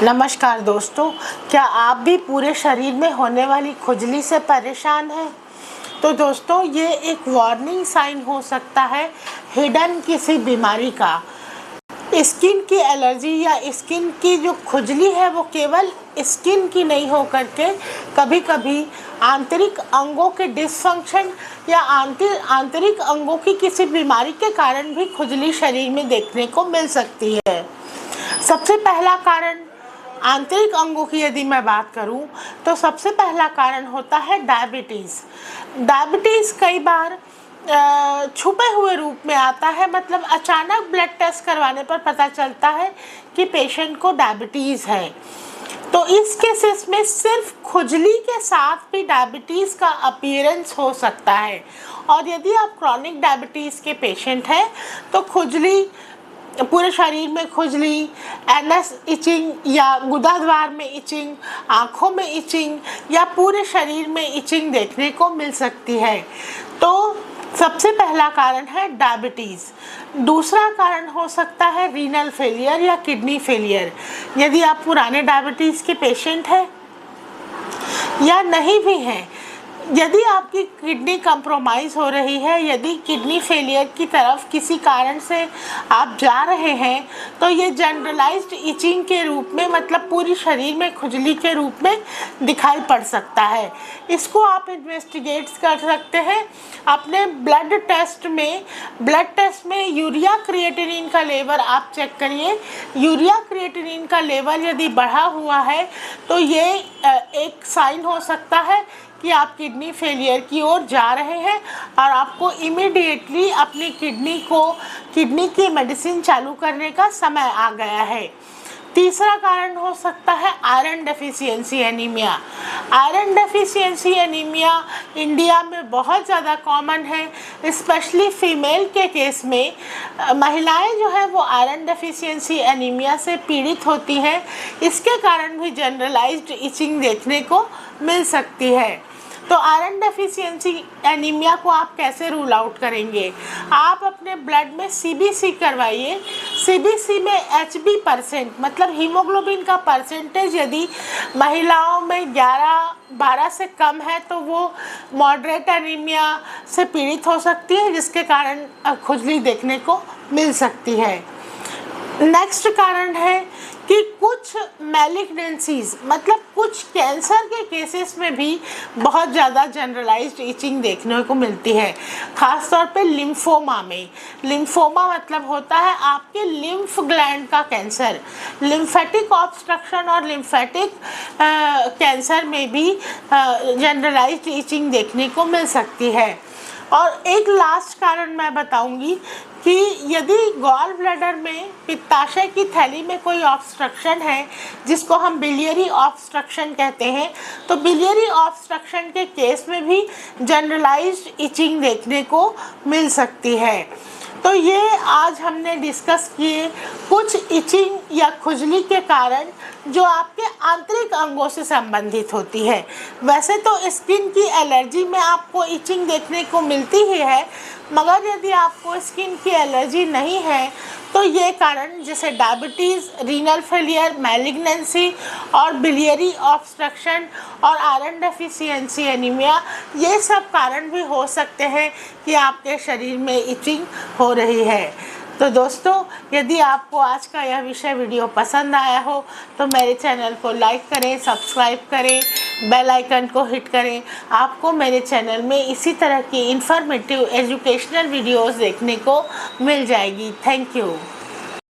नमस्कार दोस्तों, क्या आप भी पूरे शरीर में होने वाली खुजली से परेशान हैं? तो दोस्तों, ये एक वार्निंग साइन हो सकता है हिडन किसी बीमारी का। स्किन की एलर्जी या स्किन की जो खुजली है वो केवल स्किन की नहीं हो करके कभी कभी आंतरिक अंगों के डिसफंक्शन या आंतरिक अंगों की किसी बीमारी के कारण भी खुजली शरीर में देखने को मिल सकती है। सबसे पहला कारण आंतरिक अंगों की यदि मैं बात करूं तो सबसे पहला कारण होता है डायबिटीज़। डायबिटीज़ कई बार छुपे हुए रूप में आता है, मतलब अचानक ब्लड टेस्ट करवाने पर पता चलता है कि पेशेंट को डायबिटीज़ है। तो इस केसेस में सिर्फ खुजली के साथ भी डायबिटीज़ का अपीयरेंस हो सकता है। और यदि आप क्रॉनिक डायबिटीज़ के पेशेंट हैं तो खुजली, पूरे शरीर में खुजली, एनस इचिंग या गुदाद्वार में इचिंग, आँखों में इचिंग या पूरे शरीर में इचिंग देखने को मिल सकती है। तो सबसे पहला कारण है डायबिटीज़। दूसरा कारण हो सकता है रीनल फेलियर या किडनी फेलियर। यदि आप पुराने डायबिटीज़ के पेशेंट हैं या नहीं भी हैं, यदि आपकी किडनी कंप्रोमाइज़ हो रही है, यदि किडनी फेलियर की तरफ किसी कारण से आप जा रहे हैं, तो ये जनरलाइज्ड इचिंग के रूप में, मतलब पूरी शरीर में खुजली के रूप में दिखाई पड़ सकता है। इसको आप इन्वेस्टिगेट कर सकते हैं अपने ब्लड टेस्ट में यूरिया क्रिएटिनिन का लेवल आप चेक करिए। यूरिया क्रिएटिनिन का लेवल यदि बढ़ा हुआ है तो ये एक साइन हो सकता है कि आप किडनी फेलियर की ओर जा रहे हैं और आपको इमीडिएटली अपनी किडनी की मेडिसिन चालू करने का समय आ गया है। तीसरा कारण हो सकता है iron deficiency anaemia. Iron deficiency anaemia India में बहुत ज़्यादा कॉमन है, स्पेशली फीमेल के केस में। महिलाएं जो है वो आयरन डेफिशिएंसी एनीमिया से पीड़ित होती हैं। इसके कारण भी जनरलाइज्ड इचिंग देखने को मिल सकती है। तो आयरन डेफिशिएंसी एनीमिया को आप कैसे रूल आउट करेंगे? आप अपने ब्लड में सीबीसी करवाइए। सीबीसी में HB%, मतलब हीमोग्लोबिन का परसेंटेज यदि महिलाओं में 11-12 से कम है तो वो मॉडरेट एनीमिया से पीड़ित हो सकती है, जिसके कारण खुजली देखने को मिल सकती है। नेक्स्ट कारण है कि कुछ मैलिग्नेंसीज, मतलब कुछ कैंसर के केसेस में भी बहुत ज़्यादा जनरलाइज्ड इचिंग देखने को मिलती है, ख़ास तौर पे लिम्फोमा में। लिम्फोमा मतलब होता है आपके लिम्फ ग्लैंड का कैंसर। लिम्फेटिक ऑब्स्ट्रक्शन और लिम्फेटिक कैंसर में भी जनरलाइज्ड इचिंग देखने को मिल सकती है। और एक लास्ट कारण मैं बताऊंगी कि यदि गॉल ब्लैडर में, पित्ताशय की थैली में कोई ऑब्स्ट्रक्शन है, जिसको हम बिलियरी ऑब्स्ट्रक्शन कहते हैं, तो बिलियरी ऑब्स्ट्रक्शन के केस में भी जनरलाइज्ड इचिंग देखने को मिल सकती है। तो ये आज हमने डिस्कस किए कुछ इचिंग या खुजली के कारण जो आपके आंतरिक अंगों से संबंधित होती है। वैसे तो स्किन की एलर्जी में आपको इचिंग देखने को मिलती ही है, मगर यदि आपको स्किन की एलर्जी नहीं है तो ये कारण जैसे डायबिटीज़, रीनल फेलियर, मैलिग्नेंसी और बिलियरी ऑब्स्ट्रक्शन और आयरन डेफिशिएंसी एनीमिया, ये सब कारण भी हो सकते हैं कि आपके शरीर में इचिंग हो रही है। तो दोस्तों, यदि आपको आज का यह वीडियो पसंद आया हो तो मेरे चैनल को लाइक करें, सब्सक्राइब करें, बेल आइकन को हिट करें। आपको मेरे चैनल में इसी तरह की इंफॉर्मेटिव एजुकेशनल वीडियोस देखने को मिल जाएगी। Thank you.